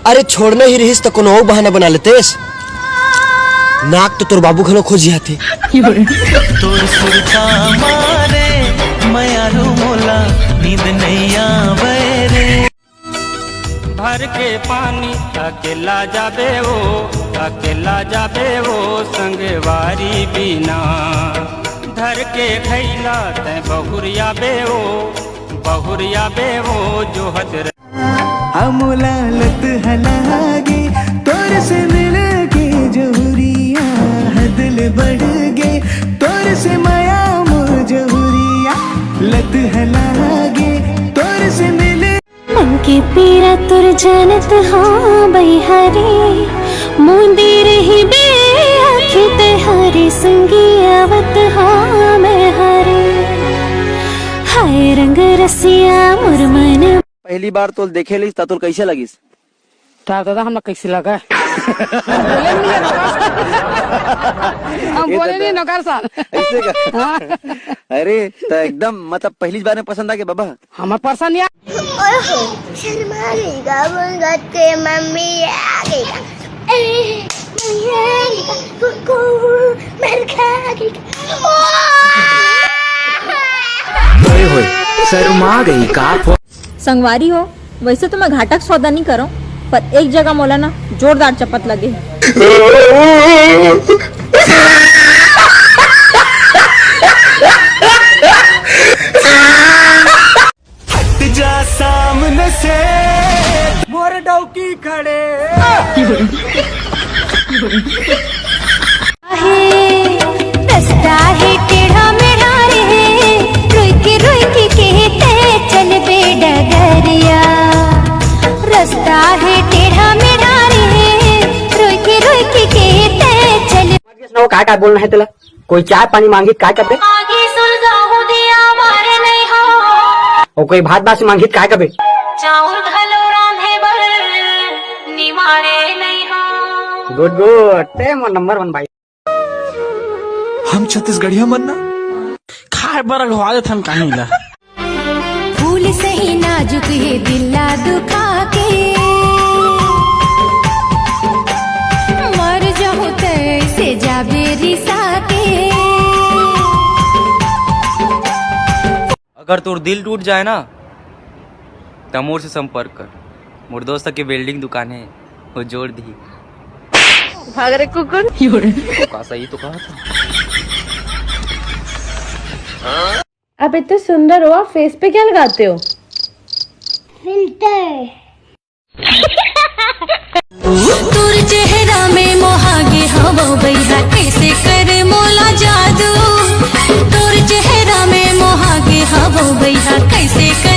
अरे छोड़ना ही रहीस तो कोनो और बहाना बना लेतेस। नाक तो तोर बाबू घलो खोजिया थे। तोर सुरता मारे मयारू मोला नींद नहीं आवे रे। भर के पानी अकेला जाबे वो संगवारी बिना। धर के खैला ते बहुरिया बेवो जो हद हमला लत हलागे तोर से मिल के जोरिया हदल बढ़ गए तोर से माया मोर जोरिया लत हलागे तोर से मिले मन के पीरा तुर जानत हाँ बहिहारी मुंदी रही बे आँखें ते हारी संगी आवत हाँ मैं हारी हाय रंग रसिया मोर मन। पहली बार तो देखे ली तो कैसे लगिस? दादा हम कैसे लगा हम बोले नहीं नौकर साहब ऐसे का? अरे तो एकदम मतलब पहली बार में पसंद आ गया बाबा? हमार पसंद यार शर्मा गईगा बोल के मम्मी आ गईगा शर्मा गई का? संगवारी हो वैसे तो मैं घाटक सौदा नहीं करूं, पर एक जगह मोला ना जोरदार चपत लगे है। हट जा सामने से मोर डौकी खड़े। रास्ता है टेढ़ा मेढ़ा रे रुक के कहते चल बे डगरिया। रास्ता है टेढ़ा मेढ़ा रे रुक के कहते चल। का बोलना है तेला? कोई चाय पानी मांगी काय करते? आगे सुलगाहू दिया मारे नहीं हो और कोई भात बासी मांगी काय करते? चाउर घलो रांधे बर निवारे नहीं हो। गुड ते मोर नंबर 1 भाई। हम छत्तीसगढ़िया मन्ना खाए बर घवा देथन कहीं ला। फूल सही नाजुक है दिला दुखा के मर जाऊं तैसे जाबे रिसा के। अगर तोर दिल टूट जाए ना तो मोर से संपर्क कर। मोर दोस्त की वेल्डिंग दुकान है, वो जोड़ दी। भाग रे कुकुर। सही तो कहा था। आप इतने सुंदर हो, आप फेस पे क्या लगाते हो? फिल्टर। तुर चेहरा में मोहागे हवा बैहा कैसे करे मोला जादू। तुर चेहरा में मोहागे हवा बैहा कैसे करे